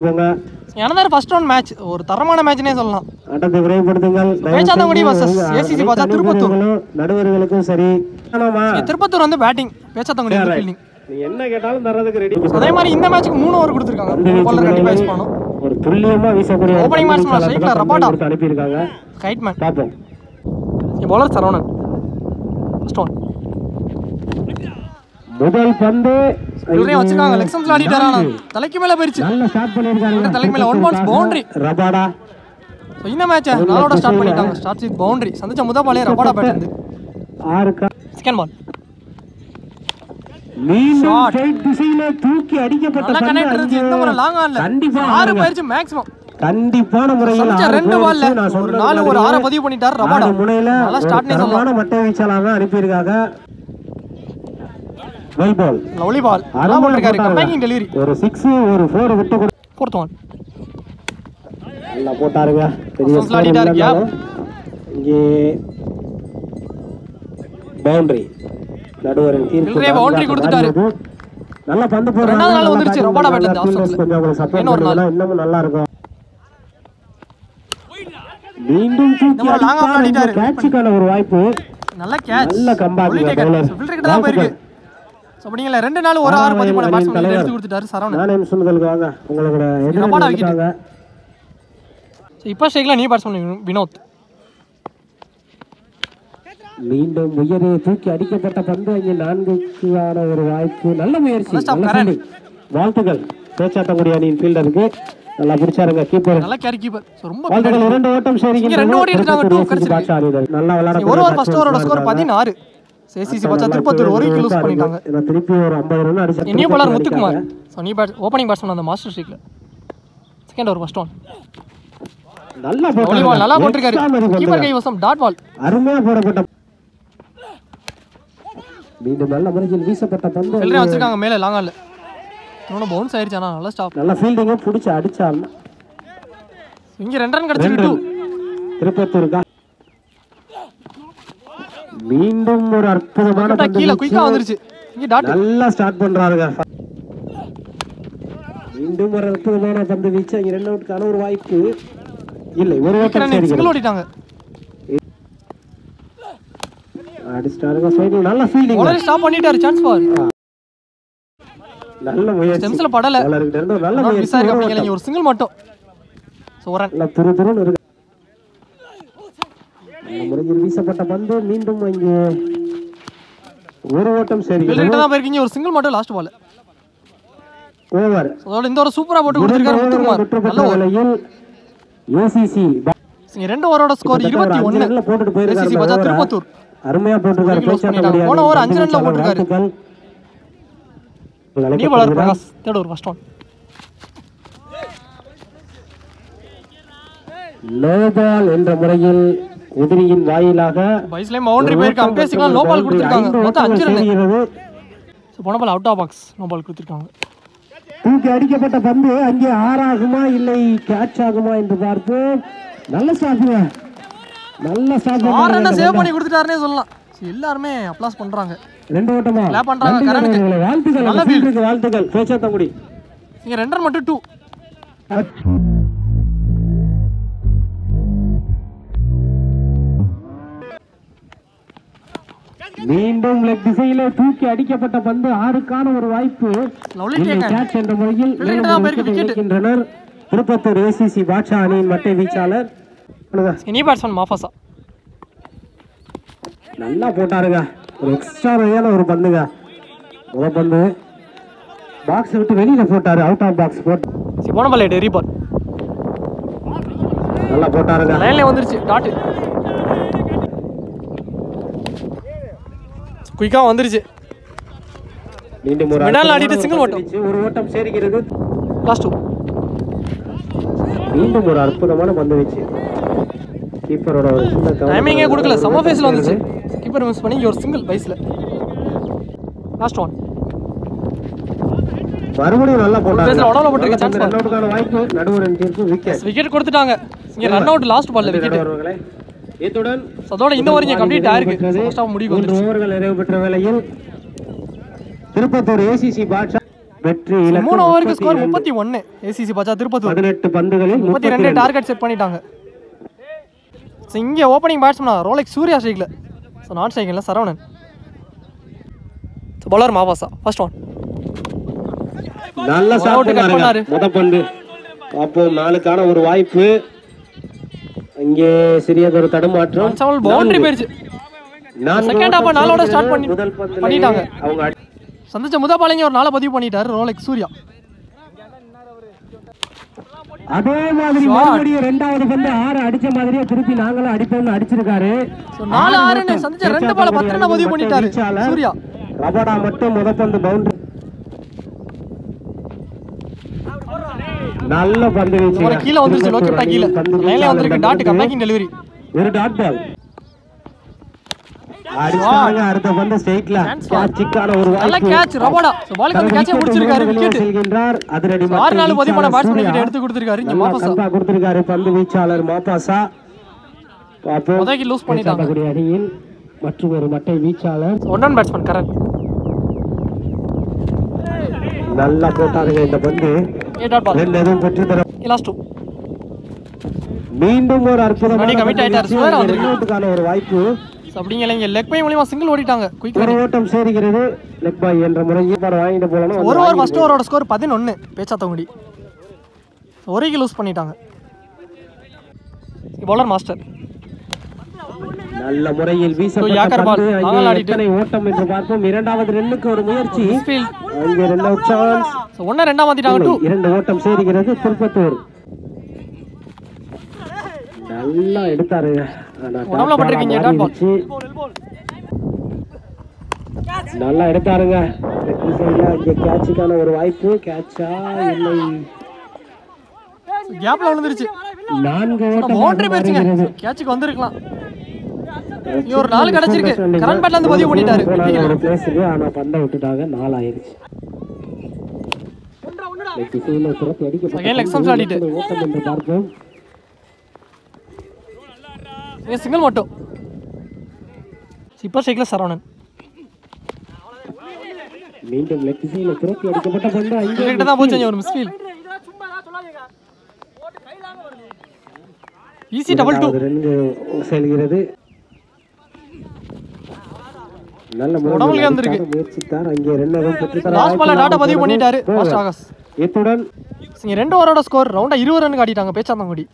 எனதார் first round match ஒரு தரமான மேட்ச்னே சொல்லலாம். ஆட்டத்தை விரைவுபடுத்துங்கள். பேச்சாத்தங்குடி vs ஏசிசி பாஜா திருப்பத்தூர். நடுவர்களுக்கும் சரி. திருப்பத்தூர் வந்து பேட்டிங், பேச்சாத்தங்குடி வந்து ஃபீல்டிங். நீ என்ன கேட்டாலும் தரதுக்கு ரெடி. அதே மாதிரி இந்த மேட்ச்க்கு 3 ஓவர் கொடுத்திருக்காங்க. பாலர் கண்டிப்பா யூஸ் பண்ணனும். ஒரு துல்லியமா வீசக்கூடிய ஓபனிங் பேட்ஸ்மேன் ஸ்ட்ரைக்ல ரபாடா அனுப்பி இருக்காங்க. கைட்மேன். பாப்போம். பவுலர் சரவணன். First one. முதல் பந்து இவரே வச்சிருக்காங்க. லெக்ஸம்ஸ்ல ஆடிட்டாரானா தலைக்கு மேல போயிருச்சு. நல்ல ஸ்டார்ட் பண்ணிருக்காங்க. தலைக்கு மேல 1 பவுன்ஸ் பவுண்டரி. ரபாடா. சோ இந்த மேட்சை நாளோட ஸ்டார்ட் பண்ணிட்டாங்க. Start with boundary. சந்திச்ச முத பாலே ரபாடா பேட் இருந்து. 6 செகண்ட் பால். மீண்டும் ஸ்ட்ரைட் திசையில தூக்கி அடிக்கப்பட்ட நல்ல கனெக்ட் இருந்துச்சு. இந்த முறை லாங் ஆன்ல. கண்டிப்பா 6 போயிருச்சு மேக்ஸிமம். கண்டிப்பான முறையில் சந்திச்ச 2 பால்ல நான் 4 ஒரு 6 பதிவு பண்ணிட்டார் ரபாடா. நல்ல ஸ்டார்ட் நே சொல்லலாம். மட்டை வீச்சாளராக அனுப்பி இருக்காங்க. Well ball. Lovely ball. நல்லா போட்டுருக்காரு. கம்பேக்கிங் டெலிவரி. ஒரு 6 ஒரு 4 விட்டு கொடு. Fourth one. நல்லா போட்டாருங்க. பெரிய ஸ்லாட் ஆடிட்டார். கேப். இங்கே பவுண்டரி. நடுவரின் தீர்ப்பு. பவுண்டரி கொடுத்துட்டாரு. நல்ல பந்து போறாரு. ரெண்டாவது நாள் வந்துருச்சு ரபாடா பேட் இருந்து ஆஃப்ஸ்ல. கொஞ்சம் சப்போர்ட் பண்ணா இன்னும் நல்லா இருக்கும். மீண்டும் தூக்கி லாங் ஆஃப் ஆடிட்டாரு. கேட்சுக்கான ஒரு வாய்ப்பு. நல்ல கேட்ச். நல்ல கம்பேக் பவுலர். ஃபில்டர் கிட்ட தான் போயிருக்கு. சோ அப்படிங்கல 2 நாள் ஒரு 6 பதிவு பண்ண பேட்ஸ்மேன் எடுத்து கொடுத்துட்டாரு சரவணன். நானே சொன்னதுக்கு வாங்க உங்களோட ரபாடா விக்கெட். சோ இப்போ ஸ்ட்ரைக்ல நீ பேட்ஸ்மேன் வினோத். மீண்டும் உயரே தூக்கி அடிக்கப்பட்ட பந்து அங்கே 4க்கான ஒரு வாய்ப்பு. நல்ல முயற்சி. வாழ்த்துக்கள் பேச்சாத்தங்குடி அணியின் ஃபீல்டருக்கு. நல்லா பிடிச்சாருங்க கீப்பர். நல்ல கேரி கீப்பர். சோ ரொம்ப வாழ்த்துக்கள். 2 ஓட்டம் சரிங்க. 2 ஓடி எடுத்தாங்க. 2 கடிச்சு. நல்லா விளையாட. ஒரு ஓவர் ஃபர்ஸ்ட் ஓவரோட ஸ்கோர் 16. ஏசிசி பாஜா திருப்பத்தூர் 1 விக்கெட் லூஸ் பண்ணிட்டாங்க. நான் திருப்பி ஒரு 50 ரன் அடிச்சேன். New bowler Muthukumar. சோ நீ ஓபனிங் பேட்ஸ்மேன் அந்த மாஸ்டர் ஸ்ட்ரைக்ல. Second over first one. நல்லா போட்டாரு. பால் நல்லா போட்டுருக்காரு. கீப்பர் கைவசம் டாட் பால். அருமையா போடப்பட்ட. மீண்டும் நல்ல முறையில் வீசப்பட்ட பந்து. ஃபீல்டர் வச்சிருக்காங்க மேல லாங் ஆன்ல. இன்னொரு பவுன்ஸ் ஆயிருச்சு. ஆனா நல்ல ஸ்டாப். நல்ல ஃபீல்டிங்க புடிச்சு அடிச்சாங்க. இங்க 2 ரன் கிடைச்சிருக்கு. 2 திருப்பத்தூருக்கு. மீண்டும் ஒரு அற்புதமான பந்து கீழ குயிக்கா வந்துருச்சு. இங்க டாட் நல்லா ஸ்டார்ட் பண்றாருங்க. மீண்டும் ஒரு அற்புதமான பந்து வீச்சு. இங்க 2 அவுட்கான ஒரு வாய்ப்பு இல்லை. ஒரு ஓட்டம் சரி. சிங்கிள் ஓடிட்டாங்க. அடிச்சாருங்க. சைடுல நல்ல ஃபீல்டிங். பாலர் ஸ்டாப் பண்ணிட்டாரு. Chance for. நல்ல முயற்சி. ஸ்டெம்ஸ்ல படல. பாலர்கிட்ட இருந்து நல்ல முயற்சி. மிஸ் ஆயிருக்கு அப்படிங்கல. ஒரு சிங்கிள் மட்டும். சோ ஒரு ரன். நல்ல துருதுருன்னு இருக்கு. நல்ல முறையில் வீசப்பட்ட பந்து மீண்டும் இங்கே ஒரு ஓட்டம் சரி. ஃபீல்டர் தான் போயிருக்கீங்க. ஒரு சிங்கிள் மட்டும் லாஸ்ட் பால். ஓவர். அதோட இந்த ஒரு சூப்பரா போட்டு கொடுத்திருக்காரு முத்துக்குமார். நல்ல ஓவர். ACC 2 ஓவரோட score 21. போட்டுட்டு போயிருக்காரு. ஏசிசி பாஜா திருப்பத்தூர் அருமையா போட்டுருக்காரு. பேச்சாத்தங்குடி போன ஓவர் 5 ரன்ல போட்டுருக்காரு. New bowler Prakash. Third over first one. Low ball என்ற முறையில் எதிரியின் வாயிலாக பைஸ்ல பவுண்டரி போயிருக்கு. அம்பேசிங்கா லோ பால் கொடுத்திருக்காங்க. மொத்தம் 5 ரன். சோ போன ball out of box. No ball கொடுத்திருக்காங்க. தூக்கி அடிக்கப்பட்ட பந்து அங்கே 6 ஆகுமா இல்லை கேட்ச் ஆகுமா என்று பார்ப்போம். நல்ல ஸ்டார்ட்ங்க. நல்ல ஸ்டார்ட். 6 ரன் சேவ் பண்ணி கொடுத்துட்டாருனே சொல்லலாம். எல்லாரும் அப்ளாஸ் பண்றாங்க. 2 ஓட்டமா கிளாப் பண்றாங்க கரனுக்கு. வாழ்த்துக்கள். நல்ல ஃபீல்டுக்கு வாழ்த்துக்கள். பேச்சாத்தங்குடி. இங்க 2 ரன் மட்டும் 2. மீண்டும் லெக் திசையிலே தூக்கி அடிக்கப்பட்ட பந்து 6க்கான ஒரு வாய்ப்பு. கேட்ச் என்ற முறையில் இருக்கின்றனர் திருப்பத்தூர் ஏசிசி பாட்ஷா அணியின் மட்டை வீச்சாளர். இனி பேட்ஸ்மேன் மாஃபாசா. நல்லா போட்டாருங்க. ஒரு எக்ஸ்ட்ரா ரேயான ஒரு பந்துங்க. ஒரு பந்து பாக்ஸ் விட்டு வெளியில போட்டாரு. அவுட் ஆஃப் பாக்ஸ் போட்டு. போன பால் டெரி பால். நல்லா போட்டாருங்க. லைன்ல வந்துருச்சு. டாட். குயிக்கா வந்துருச்சு. மீண்டும் ஒரு மெடால் ஆடிட்டு சிங்கிள் ஓட்டம். ஒரு ஓட்டம் சேர்க்கிறது. லாஸ்ட் 2. மீண்டும் ஒரு அற்புதமான பந்து வீச்சு. கீப்பரோட ஒரு சின்ன டைமிங்கே கொடுக்கல. சம ஃபேஸ்ல வந்துச்சு. கீப்பர் மிஸ் பண்ணி ஒரு சிங்கிள் பைஸ்ல. Last one. மறுபடியும் நல்லா போட்டாங்க. ஃபேஸ்ல உடல போட்டுருக்கு. சான்ஸ் ரன் அவுட்கான வாய்ப்பு. நடுவரின் தீர்ப்பு விக்கெட். விக்கெட் கொடுத்துட்டாங்க. இங்க ரன் அவுட் லாஸ்ட் பால்ல விக்கெட். இத்துடன் அதோட இந்த ஓவர் இங்க கம்ப்ளீட் ஆயிருக்கு. ஃபர்ஸ்ட் ஆஃப் முடிவு வந்துருச்சு. 3 ஓவர்கள் நிறைவு பெற்ற வேளையில் திருப்பத்தூர் ஏசிசி பாட்ஷா வெற்றி 3 ஓவருக்கு ஸ்கோர் 31. ஏசிசி பாஜா திருப்பத்தூர் 18 பந்துகளில் 32 டார்கெட் செட் பண்ணிட்டாங்க. ஸோ இங்கே ஓப்பனிங் பேட்ஸ்மேனா ரோலெக்ஸ் சூர்யா ஸ்ட்ரைக்கில். ஸோ நாட் ஸ்ட்ரைக்கில் சரவணன். ஸோ பவுலர் மாபாசா ஃபர்ஸ்ட் ஒன். நல்ல ஷாட் பண்ணாரு முத பந்து. அப்போ 4க்கான ஒரு வாய்ப்பு. அங்கே சிறியதொரு தடுமாற்றம். பவுண்டரி போயிருச்சு. செகண்ட் ஹாஃப் 4ஓட ஸ்டார்ட் பண்ணிட்டாங்க. அவங்க சந்திச்ச முதல் பாலிங்க ஒரு 4 பதிவு பண்ணிட்டாரு ரோலெக்ஸ் சூர்யா. அதே மாதிரி மறுபடியும் 2வது பந்து 6 அடிச்ச மாதிரியே திருப்பி நாங்களும் அடிப்போம்னு அடிச்சிருக்காரு. 4-6 சந்திச்ச 2 பால் 10 ரன் பதிவு பண்ணிட்டாரு சூர்யா. ரபடா மட்டும் முத பந்து பவுண்டரி. நல்ல பந்து வீச்சு. கீழ வந்துருச்சு லோகேட்டா கீழ. லைன்ல வந்திருக்கு டாட் கம்பேக்கிங் டெலிவரி. ஒரு டாட் பால். அடிச்சாங்க அடுத்த பந்து ஸ்ட்ரைட்ல. கேட்ச்க்கான ஒரு வாய்ப்பு. நல்ல கேட்ச் ரபடா. சோ பாலுக்கு அந்த கேட்சை முடிச்சிருக்காரு விக்கெட். செல்கின்றார். அதிரடி 6-4 பதிவு பண்ண பேட்ஸ்மேன் கிட்ட எடுத்து கொடுத்திருக்காரு இங்க மாபாசா. கம்பா கொடுத்திருக்காரு பந்து வீச்சாளர் மாபாசா. பாப்போம். முதல்ல லூஸ் பண்ணிட்டாங்க. அணியின் மற்றும் ஒரு மட்டை வீச்சாளர். One batsman Karan. நல்லா போட்டாருங்க இந்த பந்து. 8 டாட் பால். 2 எதுவும் பெற்று தர. லாஸ்ட் 2. மீண்டும் ஒரு அற்புதமான கமிட் ஆயிட்டாரு சுவர் வந்திருக்கான ஒரு வாய்ப்பு. அப்படிங்கல இங்க லெக் பை மூலமா சிங்கிள் ஓடிட்டாங்க. குயிக் ஒரு ஓட்டம் சேருகிறது. லெக் பை என்ற முறையில் பார் வாங்கிட்டு போலாம். ஒரு ஓவர் ஃபர்ஸ்ட் ஓவரோட ஸ்கோர் 11 பேச்சாத்தங்குடி. ஒரு விக்கெட் லூஸ் பண்ணிட்டாங்க. Bowler master. நல்ல முறையில் வீசப்பட்ட பந்து. எத்தனை ஓட்டம் என்று பார்ப்போம். 2வது ரன்னுக்கு ஒரு முயற்சி. அங்கே 2 சான்ஸ். 1-2 மாத்திட்டாங்க. 2 ஓட்டம் சேருகிறது திருப்பத்தூர். நல்லா எடுத்தாரு. உடம்புல பட்டிருக்கீங்க டாட் பால். நல்லா எடுத்தாருங்க. இங்க கேட்சுக்கான ஒரு வாய்ப்பு. கேட்சா இல்லை. கேப்ல விழுந்துருச்சு. 4 ஓட்டம் பவுண்டரி போயிருச்சுங்க. கேட்சுக்கு வந்திருக்கலாம். ஒரு 4 கிடைச்சிருக்கு. கரண் பேட்ல இருந்து பதிவு பண்ணிட்டாரு. ஒரு பிளேஸ்க்கு ஆனா பந்த விட்டுட்டாங்க. 4 ஆயிருச்சு. லெக்ஸில துரத்தி அடிக்கப்பட்ட அகைன் லெக் சம்ஸ் ஆடிட்டு ஓட்டம் என்று பார்ப்போம். சிங்கிள் மட்டும். சூப்பர் ஸ்ட்ரைக்ல சரவணன். மீண்டும் லெக்ஸில துரத்தி அடிக்கப்பட்ட பந்து அங்கே கிட்ட தான் போச்சு. ஒரு மிஸ்ஃபீல். ஈஸி டபுள் 2 ரன் செல்கிறது. நல்ல முயற்சித்தார். அங்கே 2 ரன் பெற்று தர. லாஸ்ட் பால்ல டாட்டா பதிவு பண்ணிட்டாரு ஃபர்ஸ்ட் ஆகஸ். இத்துடன் இங்க 2 ஓவரோட ஸ்கோர் ரவுண்டா 20 ரன் காட்டிட்டாங்க பேச்சாத்தங்குடி.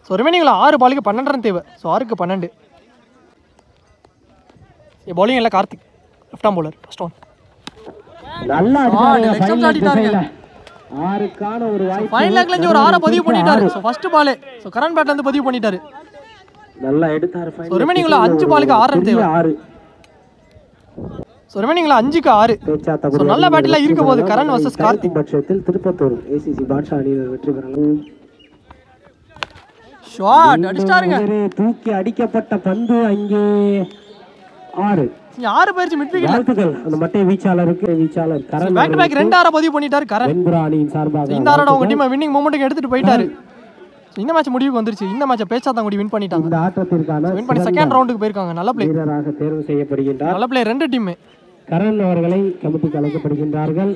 ஸோ ரிமைனிங்ல 6 பாலுக்கு 12 ரன் தேவை. ஸோ 6க்கு 12. பவுலிங் இல்லை Karthik left arm bowler first one. நல்லா அடிச்சாரு. 6க்கான ஒரு வாய்ப்பு. ஃபைனல் லேக்ல இங்க ஒரு 6 பதிவு பண்ணிட்டாரு. So first ball so Karan பேட்ல இருந்து பதிவு பண்ணிட்டாரு. நல்லா எடுத்தாரு ஃபைனல். ஸோ ரிமைனிங்ல 5 பாலுக்கு 6 ரன் தேவை. 6. ஸோ ரிமைனிங்ல 5க்கு 6. ஸோ நல்ல பேட்டில் இருக்க போது கரண் வர்சஸ் கார்த்திக். பட்சத்தில் திருப்பத்தூர் ஏசிசி பாட்ஷா அணியினர் வெற்றி பெறலாம். ஷாட் அடிச்சாருங்க. தூக்கி அடிக்கப்பட்ட பந்து அங்கே 6. 6 பேர்ச்சி மிட் விக்கெட். வாழ்த்துக்கள் அந்த மட்டை வீச்சாளருக்கு. வீச்சாளர் கரண் பேக் டு பேக் 2 6 பதிவு பண்ணிட்டாரு கரண். வெண்புறா அணியின் சார்பாக இந்த ஆரோட அவங்க டீம் வின்னிங் மொமெண்ட்டுக்கு எடுத்துட்டு போயிட்டாரு. இந்த மேட்ச் முடிவுக்கு வந்துருச்சு. இந்த மேட்சை பேச்சாத்தங்குடி வின் பண்ணிட்டாங்க. இந்த ஆட்டத்திற்கான வின் பண்ணி செகண்ட் ரவுண்டுக்கு போயிருக்காங்க. நல்ல பிளே வீரராக தேர்வு செய்யப்படுகின்றார். நல்ல பிளே 2 டீம். கரண் அவர்களை கமிட்டிக்கு அழைக்கப்படுகின்றார்கள்.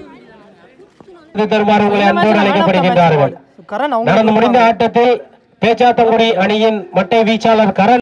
அழைக்கப்படுகின்றார்கள். கரண் நடந்து முடிந்த ஆட்டத்தில் பேச்சாத்தங்குடி அணியின் மட்டை வீச்சாளர் கரண்